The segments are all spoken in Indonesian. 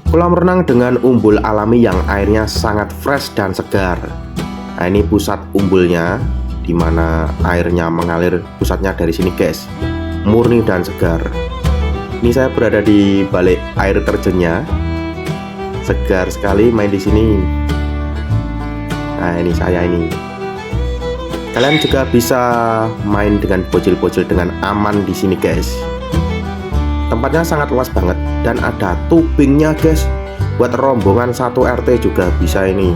Kolam renang dengan umbul alami yang airnya sangat fresh dan segar. Nah, ini pusat umbulnya, dimana airnya mengalir pusatnya dari sini guys. Murni dan segar. Ini saya berada di balik air terjunnya. Segar sekali main di sini. Nah, ini saya ini. Kalian juga bisa main dengan bocil-bocil dengan aman di sini guys. Tempatnya sangat luas banget dan ada tubingnya guys. Buat rombongan 1 RT juga bisa ini.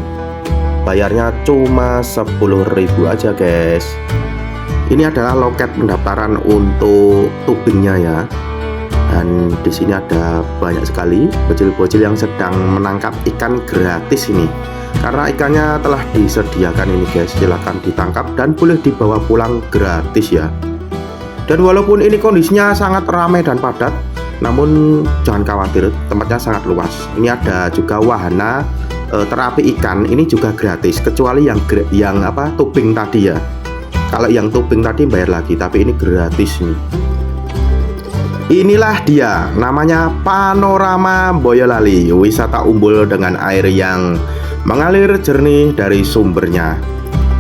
Bayarnya cuma 10.000 aja guys. Ini adalah loket pendaftaran untuk tubingnya ya. Dan di sini ada banyak sekali bocil-bocil yang sedang menangkap ikan gratis ini. Karena ikannya telah disediakan ini guys. Silahkan ditangkap dan boleh dibawa pulang gratis ya. Dan walaupun ini kondisinya sangat ramai dan padat, namun jangan khawatir, tempatnya sangat luas. Ini ada juga wahana terapi ikan, ini juga gratis, kecuali yang tubing tadi ya. Kalau yang tubing tadi bayar lagi, tapi ini gratis nih. Inilah dia, namanya Panorama Boyolali, wisata umbul dengan air yang mengalir jernih dari sumbernya.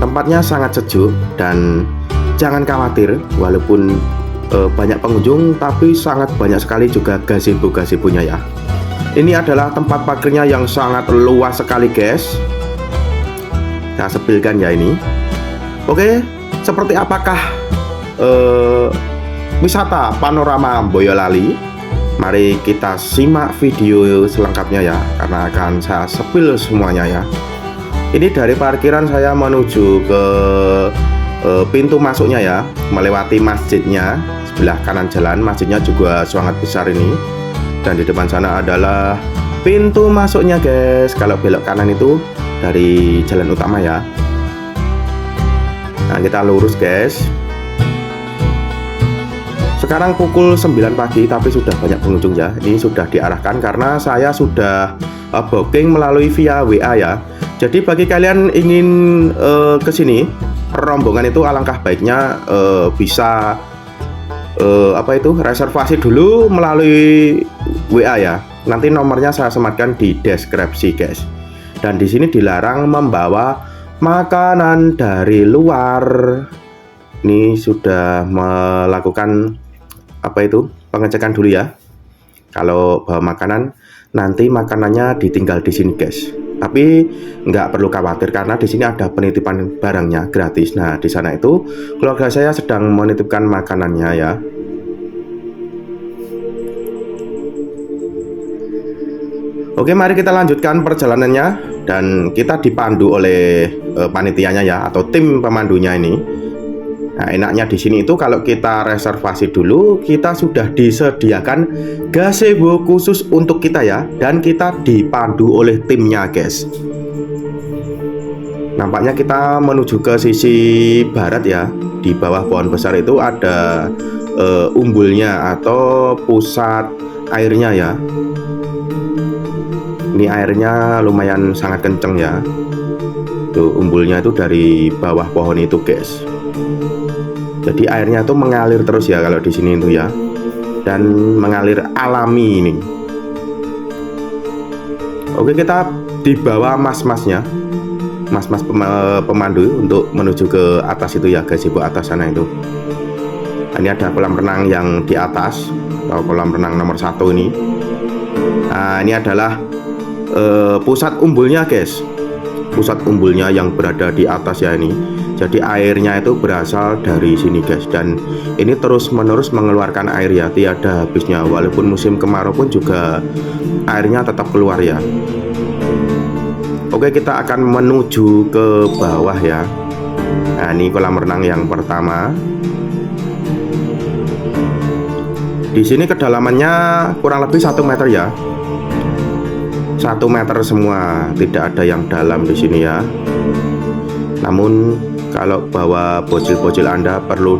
Tempatnya sangat sejuk dan jangan khawatir, walaupun banyak pengunjung, tapi sangat banyak sekali juga gazebo-gazebonya ya. Ini adalah tempat parkirnya yang sangat luas sekali guys. Saya sepilkan ya ini. Oke, seperti apakah wisata Panorama Boyolali? Mari kita simak video selengkapnya ya, karena akan saya sepil semuanya ya. Ini dari parkiran saya menuju ke pintu masuknya ya, melewati masjidnya sebelah kanan jalan. Masjidnya juga sangat besar ini, dan di depan sana adalah pintu masuknya guys. Kalau belok kanan itu dari jalan utama ya. Nah, kita lurus guys. Sekarang pukul 9 pagi tapi sudah banyak pengunjung ya. Ini sudah diarahkan karena saya sudah booking melalui via WA ya. Jadi bagi kalian ingin ke sini rombongan itu, alangkah baiknya bisa reservasi dulu melalui WA ya. Nanti nomornya saya sematkan di deskripsi guys. Dan di sini dilarang membawa makanan dari luar. Ini sudah melakukan pengecekan dulu ya. Kalau bawa makanan, nanti makanannya ditinggal di sini guys. Tapi nggak perlu khawatir karena di sini ada penitipan barangnya gratis. Nah, di sana itu keluarga saya sedang menitipkan makanannya ya. Oke, mari kita lanjutkan perjalanannya dan kita dipandu oleh panitianya ya, atau tim pemandunya ini. Nah, enaknya di sini itu kalau kita reservasi dulu, kita sudah disediakan gazebo khusus untuk kita ya, dan kita dipandu oleh timnya guys. Nampaknya kita menuju ke sisi barat ya. Di bawah pohon besar itu ada umbulnya atau pusat airnya ya. Ini airnya lumayan sangat kenceng ya. Tuh, umbulnya itu dari bawah pohon itu guys. Jadi airnya tuh mengalir terus ya kalau di sini itu ya, dan mengalir alami ini. Oke, kita dibawa mas-masnya, mas-mas pemandu untuk menuju ke atas itu ya, gazebo atas sana itu. Ini ada kolam renang yang di atas, atau kolam renang nomor 1 ini. Nah, ini adalah pusat umbulnya guys. Pusat umbulnya yang berada di atas ya ini. Jadi airnya itu berasal dari sini guys, dan ini terus menerus mengeluarkan air ya, tiada habisnya. Walaupun musim kemarau pun juga airnya tetap keluar ya. Oke, kita akan menuju ke bawah ya. Nah, ini kolam renang yang pertama. Di sini kedalamannya kurang lebih 1 meter ya. 1 meter semua, tidak ada yang dalam di sini ya. Namun kalau bawa bocil-bocil Anda perlu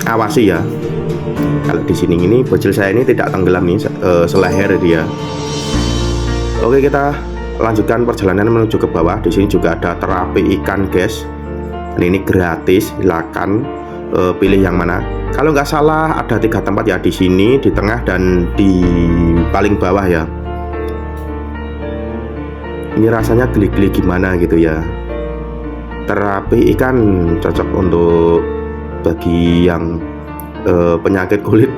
awasi ya. Kalau di sini ini bocil saya ini tidak tenggelam nih, seleher dia. Oke, kita lanjutkan perjalanan menuju ke bawah. Di sini juga ada terapi ikan guys. Dan ini gratis, silakan pilih yang mana. Kalau nggak salah ada 3 tempat ya, di sini, di tengah, dan di paling bawah ya. Ini rasanya geli-geli gimana gitu ya. Terapi ikan cocok untuk bagi yang penyakit kulit.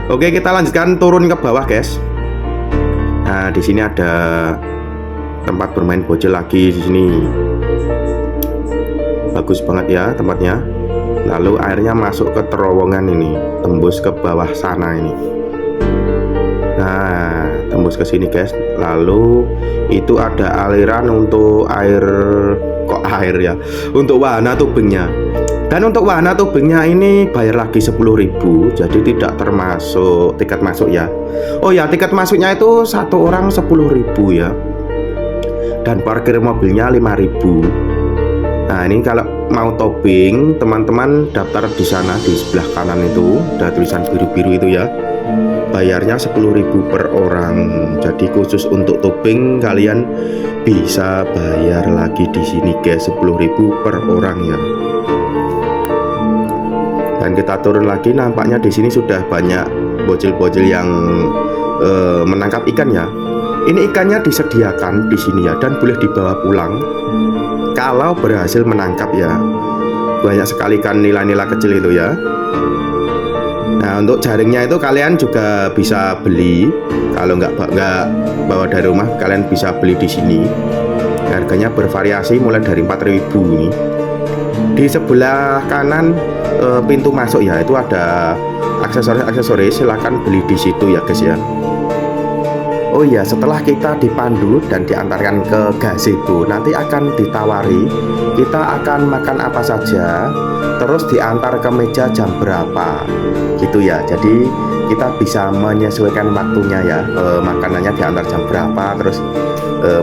Oke, kita lanjutkan turun ke bawah, guys. Nah, di sini ada tempat bermain bocil lagi di sini. Bagus banget ya tempatnya. Lalu airnya masuk ke terowongan ini, tembus ke bawah sana ini. Nah, tembus ke sini, guys. Lalu itu ada aliran untuk air, kok air ya, untuk wahana tubingnya. Dan untuk wahana tubingnya ini bayar lagi 10.000, jadi tidak termasuk tiket masuk ya. Oh ya, tiket masuknya itu satu orang 10.000 ya. Dan parkir mobilnya 5.000. Nah, ini kalau mau tobing, teman-teman daftar di sana, di sebelah kanan itu ada tulisan biru-biru itu ya. Bayarnya 10.000 per orang. Jadi khusus untuk tobing kalian bisa bayar lagi di sini, guys, 10.000 per orang ya. Dan kita turun lagi, nampaknya di sini sudah banyak bocil-bocil yang menangkap ikan ya. Ini ikannya disediakan di sini ya, dan boleh dibawa pulang kalau berhasil menangkap ya. Banyak sekali ikan nila-nila kecil itu ya. Nah, untuk jaringnya itu kalian juga bisa beli. Kalau nggak bawa dari rumah, kalian bisa beli di sini. Harganya bervariasi mulai dari 4.000 ini. Di sebelah kanan pintu masuk ya, itu ada aksesoris. Silahkan beli di situ ya, guys ya. Oh iya, setelah kita dipandu dan diantarkan ke gazebo, nanti akan ditawari kita akan makan apa saja, terus diantar ke meja jam berapa gitu ya. Jadi kita bisa menyesuaikan waktunya ya, makanannya diantar jam berapa. Terus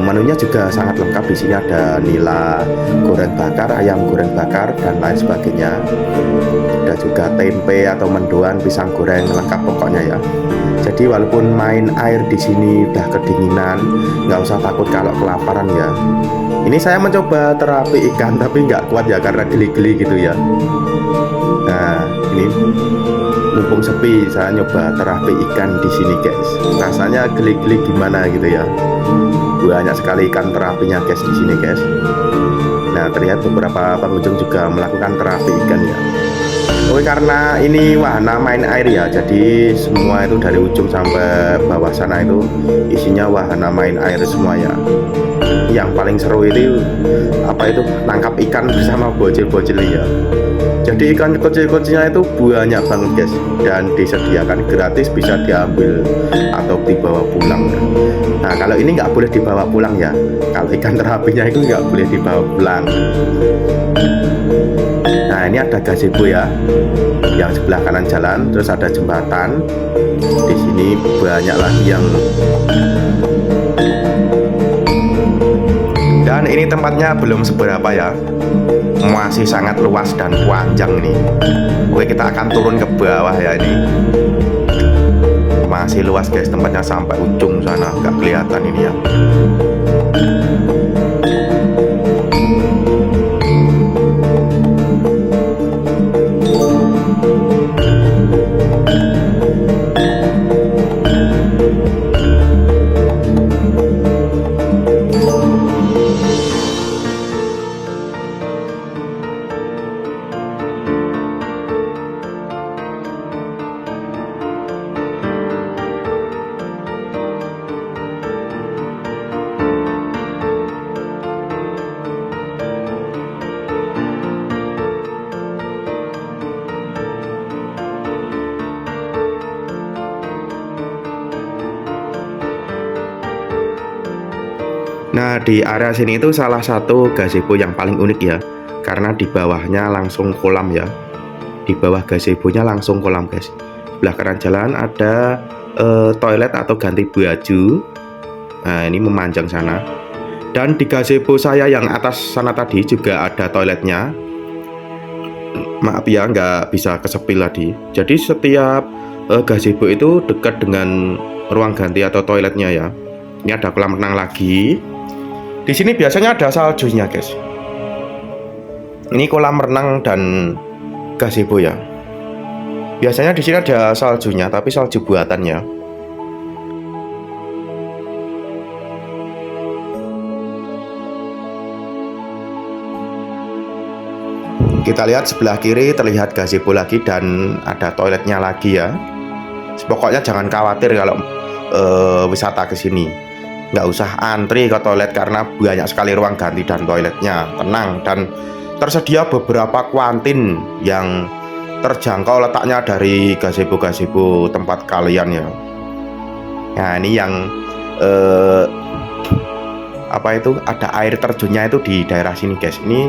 menunya juga sangat lengkap. Di sini ada nila, goreng bakar, ayam goreng bakar, dan lain sebagainya. Ada juga tempe atau mendoan, pisang goreng, lengkap pokoknya ya. Jadi walaupun main air di sini udah kedinginan, nggak usah takut kalau kelaparan ya. Ini saya mencoba terapi ikan tapi nggak kuat ya, karena geli-geli gitu ya. Nah, ini mumpung sepi, saya nyoba terapi ikan di sini, guys. Rasanya geli-geli gimana gitu ya. Banyak sekali ikan terapinya, guys, di sini, guys. Nah, terlihat beberapa pengunjung juga melakukan terapi ikan ya. Oke, karena ini wahana main air ya, jadi semua itu dari ujung sampai bawah sana itu isinya wahana main air semua ya. Yang paling seru itu apa itu, nangkap ikan bersama bocil-bocil ya. Jadi ikan kecil-kecilnya itu banyak banget, guys, dan disediakan gratis, bisa diambil atau dibawa pulang. Nah, kalau ini nggak boleh dibawa pulang ya. Kalau ikan terapinya itu nggak boleh dibawa pulang. Nah, ini ada gazebo ya, yang sebelah kanan jalan, terus ada jembatan. Di sini banyak lagi yang, dan ini tempatnya belum seberapa ya, masih sangat luas dan panjang nih. Oke, kita akan turun ke bawah ya. Ini masih luas, guys, tempatnya sampai ujung sana, nggak kelihatan ini ya. Nah, di area sini itu salah satu gazebo yang paling unik ya, karena di bawahnya langsung kolam ya. Di bawah gazebonya langsung kolam, guys. Sebelah kanan jalan ada toilet atau ganti baju. Nah, ini memanjang sana. Dan di gazebo saya yang atas sana tadi juga ada toiletnya. Maaf ya, nggak bisa kesepil tadi. Jadi setiap gazebo itu dekat dengan ruang ganti atau toiletnya ya. Ini ada kolam renang lagi. Di sini biasanya ada saljunya, guys. Ini kolam renang dan gazebo ya. Biasanya di sini ada saljunya, tapi salju buatannya. Kita lihat sebelah kiri terlihat gazebo lagi dan ada toiletnya lagi ya. Pokoknya jangan khawatir kalau wisata ke sini. Nggak usah antri ke toilet karena banyak sekali ruang ganti dan toiletnya. Tenang, dan tersedia beberapa kuantin yang terjangkau letaknya dari gazebo-gazebo tempat kalian ya. Nah ini yang apa itu, ada air terjunnya itu di daerah sini guys. Ini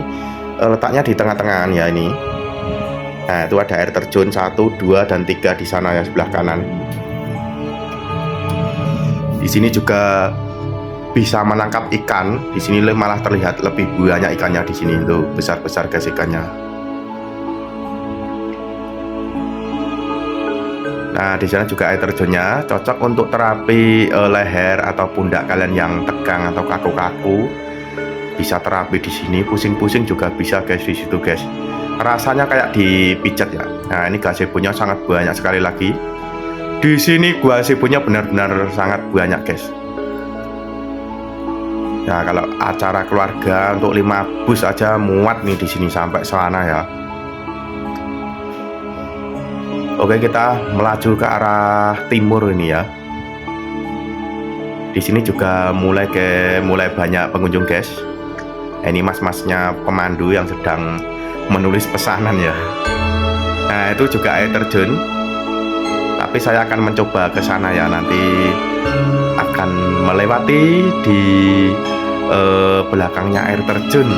letaknya di tengah-tengah ya ini. Nah itu ada air terjun 1, 2, dan 3 di sana ya, sebelah kanan. Di sini juga bisa menangkap ikan. Di sini malah terlihat lebih banyak ikannya di sini, itu besar-besar guys ikannya. Nah di sana juga air terjunnya, cocok untuk terapi leher atau pundak kalian yang tegang atau kaku-kaku. Bisa terapi di sini, pusing-pusing juga bisa guys di situ guys. Rasanya kayak dipijat ya. Nah ini gazebonya sangat banyak sekali lagi. Di sini gazebonya benar-benar sangat banyak guys. Nah kalau acara keluarga untuk 5 bus aja muat nih di sini sampai sana ya. Oke, kita melaju ke arah timur ini ya. Di sini juga mulai banyak pengunjung guys. Ini mas-masnya pemandu yang sedang menulis pesanan ya. Nah itu juga air terjun, tapi saya akan mencoba ke sana ya, nanti akan melewati di belakangnya air terjun.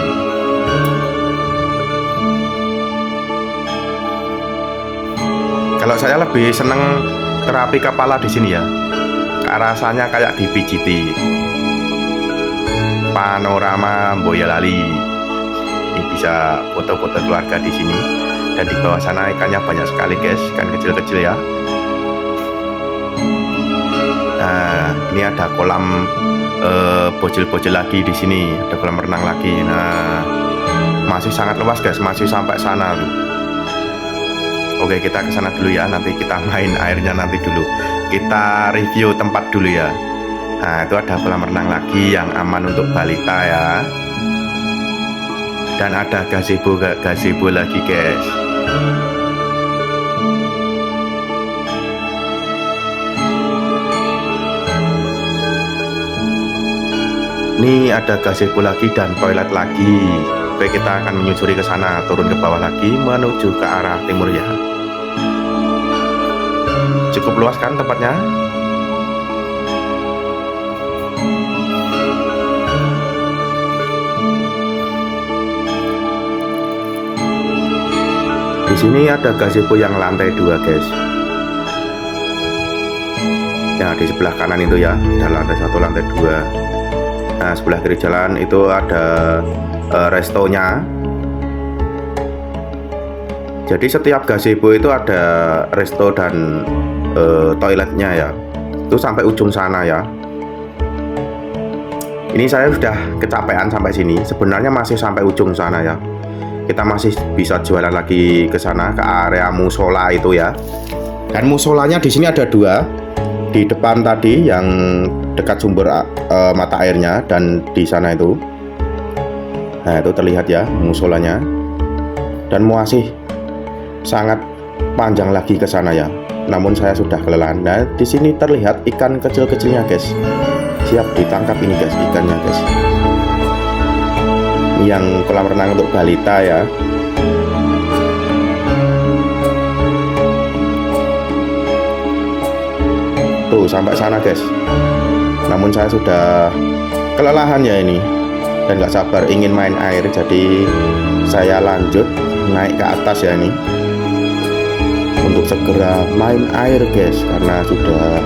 Kalau saya lebih seneng terapi kepala di sini ya, rasanya kayak dipijiti. Panorama Boyolali. Ini bisa foto-foto keluarga di sini, dan di bawah sana ikannya banyak sekali guys, ikan kecil-kecil ya. Nah ini ada kolam bocil-bocil lagi di sini, ada kolam renang lagi. Nah masih sangat luas guys, masih sampai sana tuh. Oke, kita ke sana dulu ya, nanti kita main airnya nanti dulu. Kita review tempat dulu ya. Nah itu ada kolam renang lagi yang aman untuk balita ya. Dan ada gazebo lagi guys. Ini ada gazebo lagi dan toilet lagi. Oke, kita akan menyusuri ke sana, turun ke bawah lagi menuju ke arah timur ya. Cukup luas kan tempatnya? Di sini ada gazebo yang lantai 2 guys. Ya di sebelah kanan itu ya, ada lantai 1, lantai 2. Nah sebelah kiri jalan itu ada restonya. Jadi setiap gazebo itu ada resto dan toiletnya ya. Itu sampai ujung sana ya. Ini saya sudah kecapean sampai sini. Sebenarnya masih sampai ujung sana ya. Kita masih bisa jualan lagi ke sana, ke area musola itu ya. Dan musolanya di sini ada 2. Di depan tadi yang dekat sumber mata airnya, dan di sana itu. Nah itu terlihat ya musolanya. Dan masih sangat panjang lagi ke sana ya. Namun saya sudah kelelahan. Nah di sini terlihat ikan kecil-kecilnya guys. Siap ditangkap ini guys, ikannya guys. Yang kolam renang untuk balita ya. Tuh sampai sana guys. Namun saya sudah kelelahan ya ini, dan gak sabar ingin main air. Jadi saya lanjut naik ke atas ya ini, untuk segera main air guys, karena sudah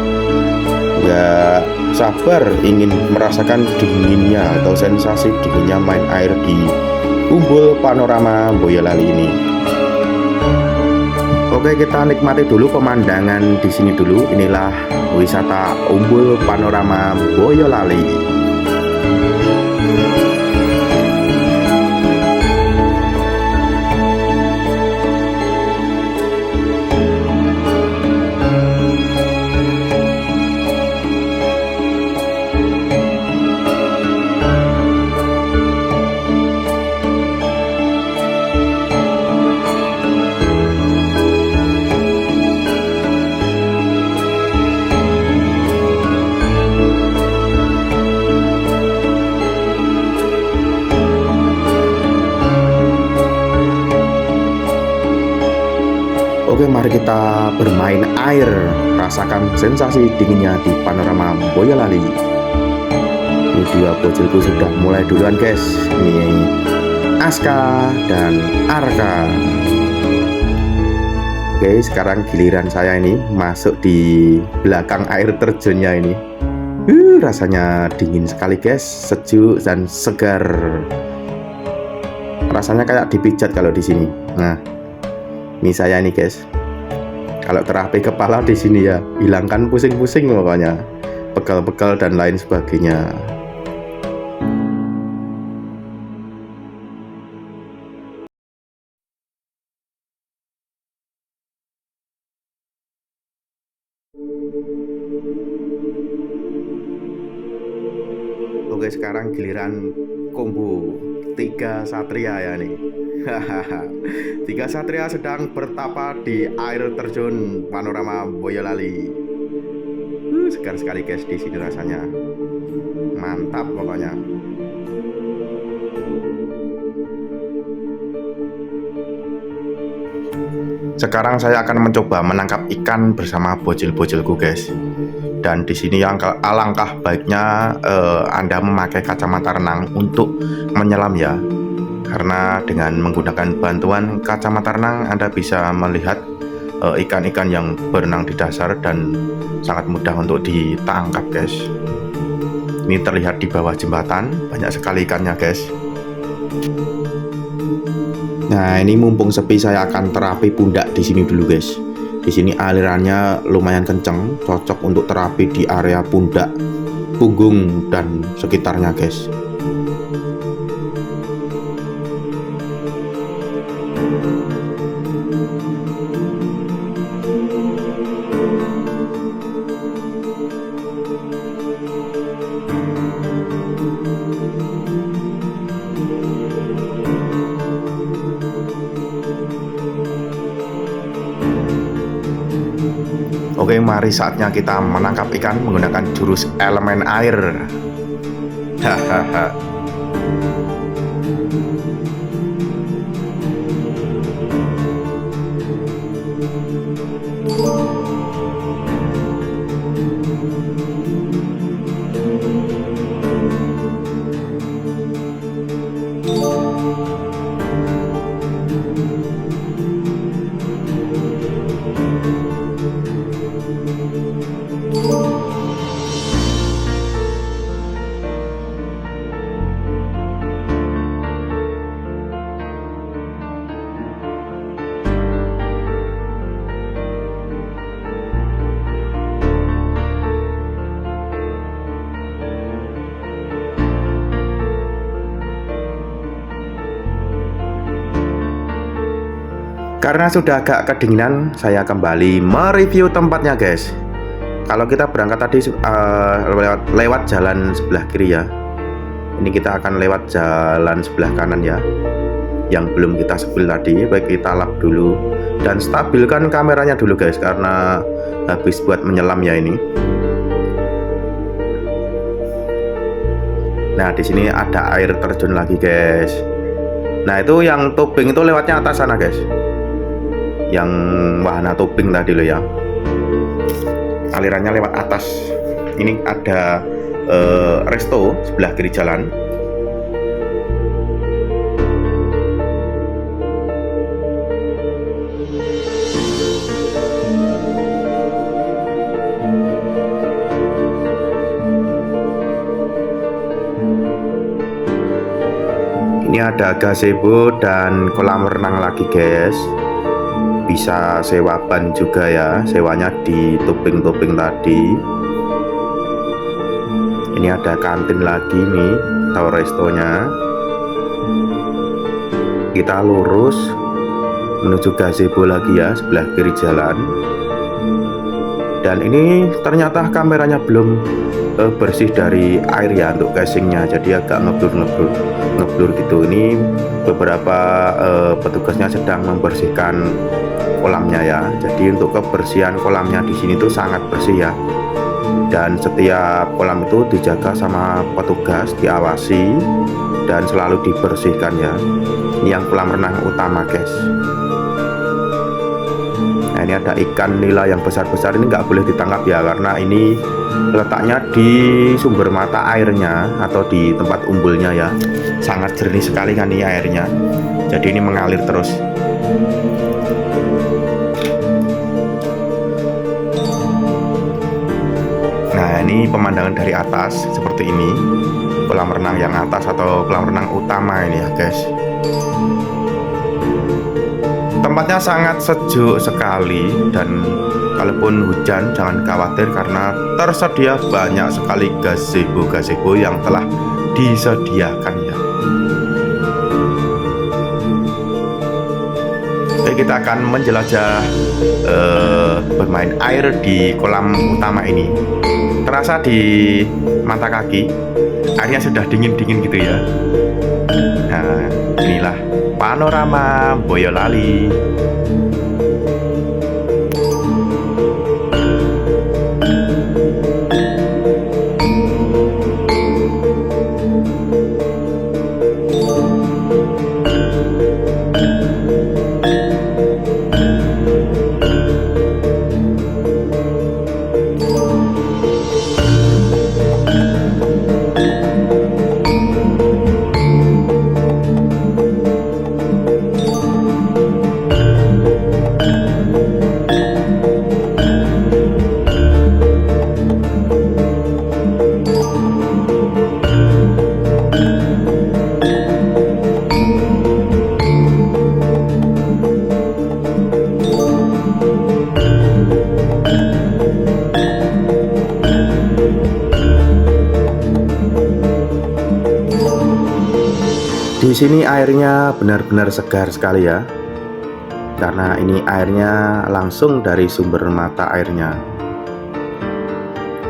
gak sabar ingin merasakan dinginnya atau sensasi dinginnya main air di Umbul Panorama Boyolali ini. Oke, kita nikmati dulu pemandangan di sini dulu. Inilah wisata Umbul Panorama Boyolali. kita bermain air, rasakan sensasi dinginnya di panorama Boyolali. Ini dua bocilku sudah mulai duluan guys. Ini Aska dan Arka. Oke, sekarang giliran saya ini masuk di belakang air terjunnya ini. Rasanya dingin sekali guys, sejuk dan segar. Rasanya kayak dipijat kalau di sini. Nah, ini saya nih guys. Kalau terapi kepala di sini ya, hilangkan pusing-pusing pokoknya, pegal-pegal dan lain sebagainya. Oke, sekarang giliran combo 3 satria ya nih. Tiga satria sedang bertapa di air terjun panorama Boyolali. Segar sekali guys di sini rasanya. Mantap pokoknya. Sekarang saya akan mencoba menangkap ikan bersama bocil-bocilku guys. Dan di sini yang alangkah baiknya Anda memakai kacamata renang untuk menyelam ya. Karena dengan menggunakan bantuan kacamata renang Anda bisa melihat ikan-ikan yang berenang di dasar dan sangat mudah untuk ditangkap guys. Ini terlihat di bawah jembatan, banyak sekali ikannya guys. Nah, ini mumpung sepi saya akan terapi pundak di sini dulu guys. Di sini alirannya lumayan kenceng, cocok untuk terapi di area pundak, punggung dan sekitarnya guys. Oke, mari saatnya kita menangkap ikan menggunakan jurus elemen air. Hahaha. Karena sudah agak kedinginan, saya kembali mereview tempatnya guys. Kalau kita berangkat tadi lewat jalan sebelah kiri ya. Ini kita akan lewat jalan sebelah kanan ya, yang belum kita spill tadi. Baik, kita lap dulu dan stabilkan kameranya dulu guys, karena habis buat menyelam ya ini. Nah, di sini ada air terjun lagi guys. Nah, itu yang tubing itu lewatnya atas sana guys, yang wahana tubing tadi loh ya, alirannya lewat atas. Ini ada resto sebelah kiri jalan. Ini ada gazebo dan kolam renang lagi guys. Bisa sewa ban juga ya, sewanya di tubing-tubing tadi. Ini ada kantin lagi nih, atau restonya. Kita lurus menuju gazebo lagi ya, sebelah kiri jalan. Dan ini ternyata kameranya belum bersih dari air ya untuk casingnya, jadi agak ngeblur gitu. Ini beberapa petugasnya sedang membersihkan kolamnya ya. Jadi untuk kebersihan kolamnya di sini tuh sangat bersih ya. Dan setiap kolam itu dijaga sama petugas, diawasi dan selalu dibersihkan ya. Ini yang kolam renang utama guys. Nah, ini ada ikan nila yang besar-besar, ini nggak boleh ditangkap ya, karena ini letaknya di sumber mata airnya atau di tempat umbulnya ya. Sangat jernih sekali kan ini airnya, jadi ini mengalir terus. Nah, ini pemandangan dari atas seperti ini, kolam renang yang atas atau kolam renang utama ini ya guys. Tempatnya sangat sejuk sekali, dan kalaupun hujan jangan khawatir karena tersedia banyak sekali gazebo yang telah disediakan ya. Oke, kita akan menjelajah bermain air di kolam utama ini. Terasa di mata kaki airnya sudah dingin-dingin gitu ya. Nah, inilah panorama Boyolali. Di sini airnya benar-benar segar sekali ya, karena ini airnya langsung dari sumber mata airnya.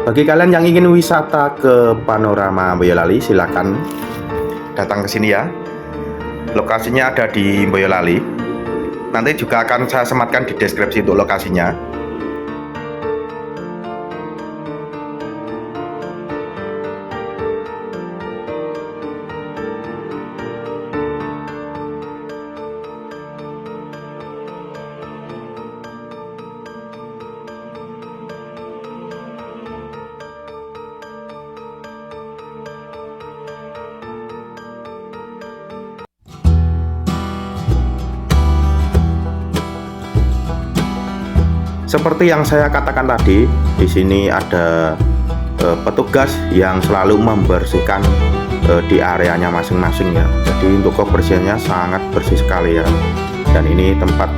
Bagi kalian yang ingin wisata ke panorama Boyolali, silakan datang ke sini ya. Lokasinya ada di Boyolali. Nanti juga akan saya sematkan di deskripsi untuk lokasinya. Seperti yang saya katakan tadi, di sini ada petugas yang selalu membersihkan di areanya masing-masing ya. Jadi untuk kebersihannya sangat bersih sekali ya. Dan ini tempat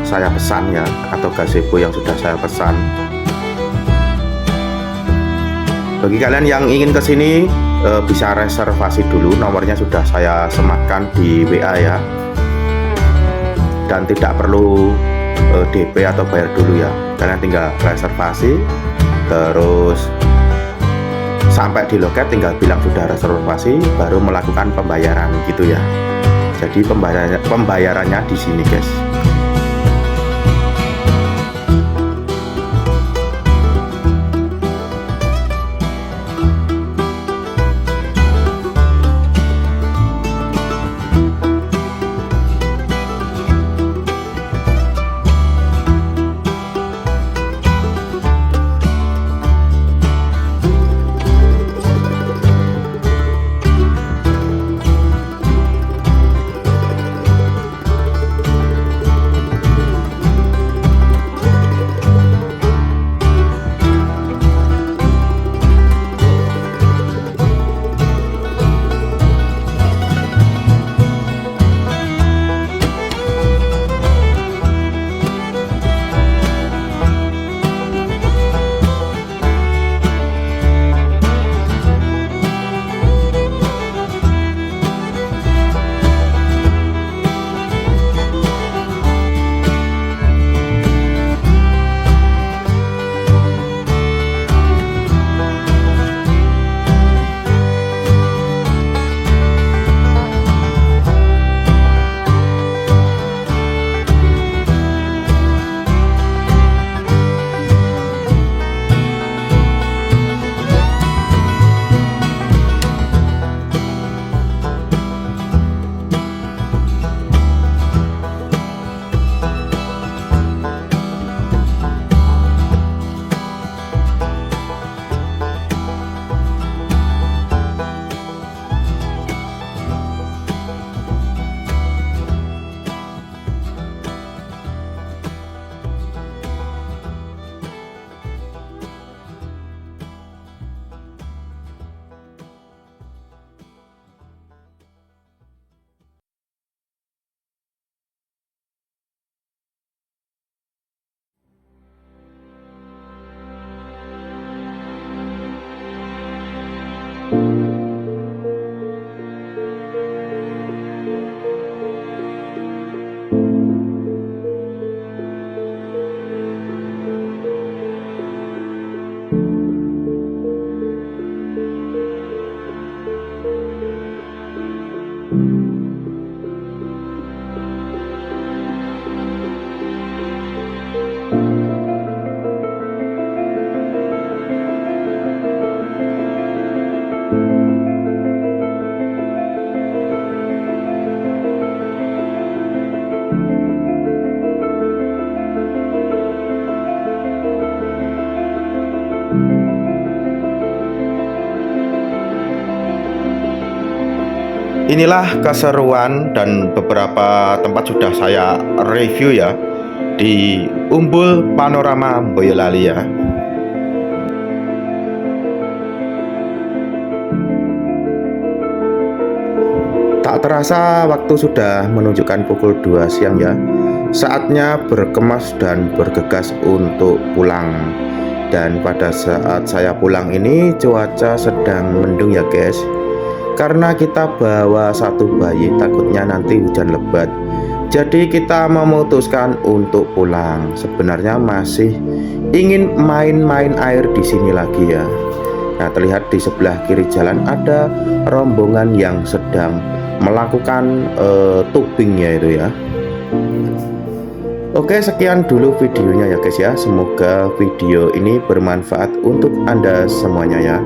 saya pesan ya, atau gazebo yang sudah saya pesan. Bagi kalian yang ingin ke sini bisa reservasi dulu, nomornya sudah saya sematkan di WA ya. Dan tidak perlu DP atau bayar dulu ya, kalian tinggal reservasi, terus sampai di loket tinggal bilang sudah reservasi, baru melakukan pembayaran gitu ya. Jadi pembayarannya di sini guys. Inilah keseruan dan beberapa tempat sudah saya review ya di Umbul Panorama Boyolali ya. Tak terasa waktu sudah menunjukkan pukul 2 siang ya. Saatnya berkemas dan bergegas untuk pulang. Dan pada saat saya pulang ini cuaca sedang mendung ya guys. Karena kita bawa satu bayi, takutnya nanti hujan lebat. Jadi kita memutuskan untuk pulang. Sebenarnya masih ingin main-main air di sini lagi ya. Nah, terlihat di sebelah kiri jalan ada rombongan yang sedang melakukan tubingnya itu ya. Oke, sekian dulu videonya ya guys ya. Semoga video ini bermanfaat untuk Anda semuanya ya.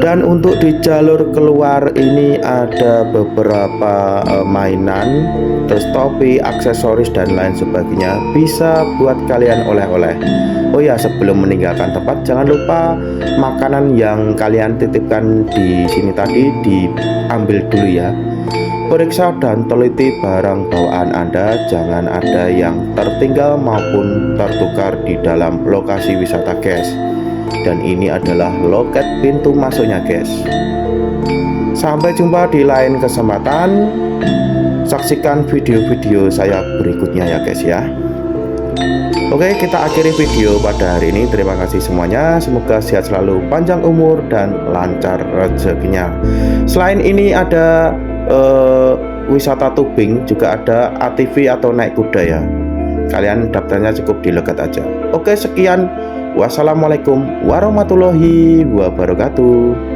Dan untuk di jalur keluar ini ada beberapa mainan, terus topi, aksesoris dan lain sebagainya, bisa buat kalian oleh-oleh. Oh ya, sebelum meninggalkan tempat jangan lupa makanan yang kalian titipkan di sini tadi diambil dulu ya. Periksa dan teliti barang bawaan Anda, jangan ada yang tertinggal maupun tertukar di dalam lokasi wisata guys. Dan ini adalah loket pintu masuknya guys. Sampai jumpa di lain kesempatan. Saksikan video-video saya berikutnya ya guys ya. Oke, kita akhiri video pada hari ini. Terima kasih semuanya. Semoga sehat selalu, panjang umur dan lancar rezekinya. Selain ini ada wisata tubing, juga ada ATV atau naik kuda ya. Kalian daftarnya cukup di loket aja. Oke, sekian. Wassalamualaikum warahmatullahi wabarakatuh.